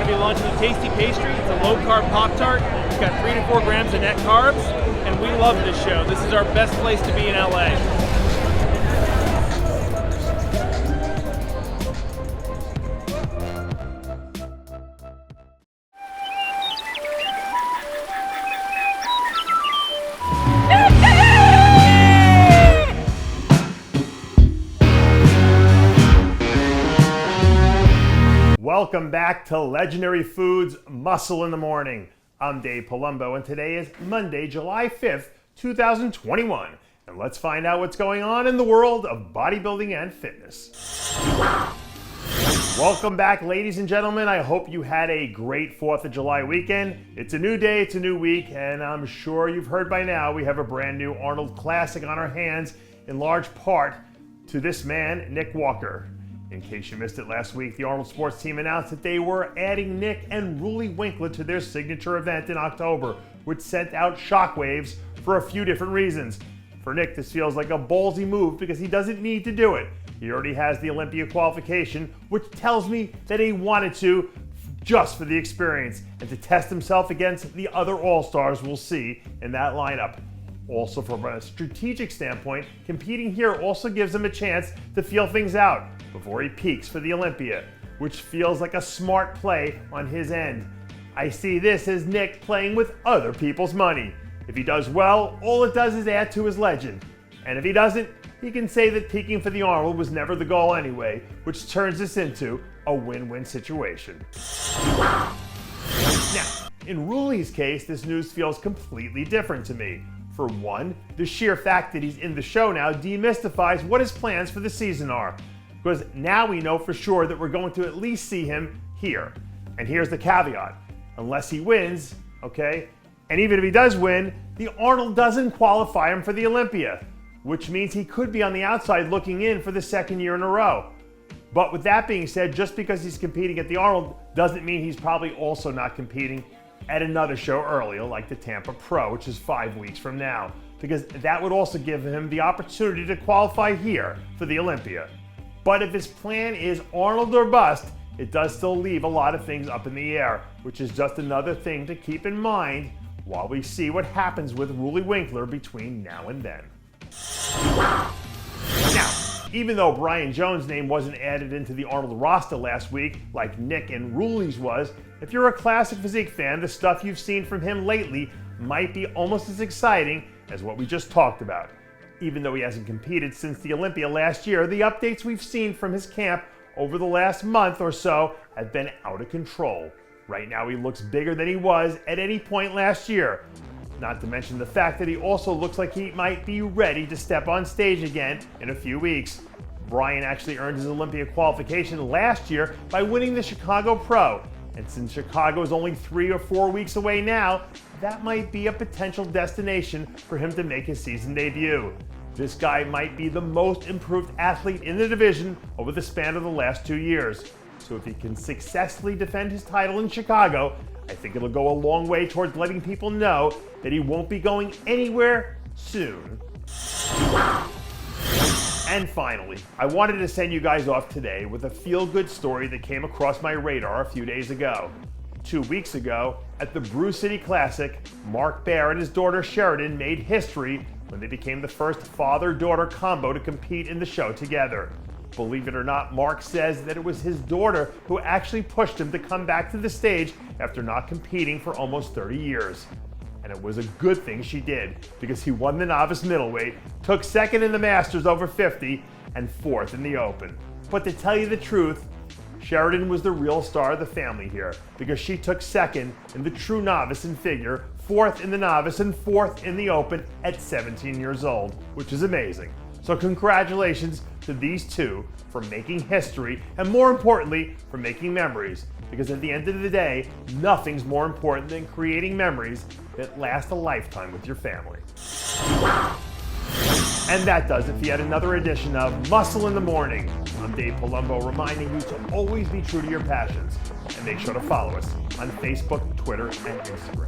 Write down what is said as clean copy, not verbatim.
to be launching a tasty pastry. It's a low-carb Pop-Tart. It's got 3 to 4 grams of net carbs, and we love this show. This is our best place to be in LA. Welcome back to Legendary Foods Muscle in the Morning. I'm Dave Palumbo, and today is Monday, July 5th, 2021. And let's find out what's going on in the world of bodybuilding and fitness. Welcome back, ladies and gentlemen. I hope you had a great 4th of July weekend. It's a new day, it's a new week, and I'm sure you've heard by now we have a brand new Arnold Classic on our hands, in large part to this man, Nick Walker. In case you missed it last week, the Arnold sports team announced that they were adding Nick and Roelly Winklaar to their signature event in October, which sent out shockwaves for a few different reasons. For Nick, this feels like a ballsy move because he doesn't need to do it. He already has the Olympia qualification, which tells me that he wanted to just for the experience and to test himself against the other All-Stars we'll see in that lineup. Also, from a strategic standpoint, competing here also gives him a chance to feel things out before he peaks for the Olympia, which feels like a smart play on his end. I see this as Nick playing with other people's money. If he does well, all it does is add to his legend. And if he doesn't, he can say that peaking for the Arnold was never the goal anyway, which turns this into a win-win situation. Now, in Ruley's case, this news feels completely different to me. For one, the sheer fact that he's in the show now demystifies what his plans for the season are. Because now we know for sure that we're going to at least see him here. And here's the caveat. Unless he wins, okay? And even if he does win, the Arnold doesn't qualify him for the Olympia, which means he could be on the outside looking in for the second year in a row. But with that being said, just because he's competing at the Arnold doesn't mean he's probably also not competing at another show earlier, like the Tampa Pro, which is 5 weeks from now, because that would also give him the opportunity to qualify here for the Olympia. But if his plan is Arnold or bust, it does still leave a lot of things up in the air, which is just another thing to keep in mind while we see what happens with Roelly Winklaar between now and then. Now, even though Bryan Jones' name wasn't added into the Arnold roster last week, like Nick and Ruley's was, if you're a classic physique fan, the stuff you've seen from him lately might be almost as exciting as what we just talked about. Even though he hasn't competed since the Olympia last year, the updates we've seen from his camp over the last month or so have been out of control. Right now he looks bigger than he was at any point last year. Not to mention the fact that he also looks like he might be ready to step on stage again in a few weeks. Bryan actually earned his Olympia qualification last year by winning the Chicago Pro. And since Chicago is only 3 or 4 weeks away now, that might be a potential destination for him to make his season debut. This guy might be the most improved athlete in the division over the span of the last 2 years. So if he can successfully defend his title in Chicago, I think it'll go a long way towards letting people know that he won't be going anywhere soon. And finally, I wanted to send you guys off today with a feel-good story that came across my radar a few days ago. 2 weeks ago, at the Brew City Classic, Mark Bayr and his daughter Sheridan made history when they became the first father-daughter combo to compete in the show together. Believe it or not, Mark says that it was his daughter who actually pushed him to come back to the stage after not competing for almost 30 years. And it was a good thing she did, because he won the novice middleweight, took second in the Masters over 50, and fourth in the Open. But to tell you the truth, Sheridan was the real star of the family here, because she took second in the true novice and figure, fourth in the novice, and fourth in the Open at 17 years old, which is amazing. So congratulations to these two for making history, and more importantly, for making memories. Because at the end of the day, nothing's more important than creating memories that last a lifetime with your family. And that does it for yet another edition of Muscle in the Morning. I'm Dave Palumbo, reminding you to always be true to your passions. And make sure to follow us on Facebook, Twitter, and Instagram.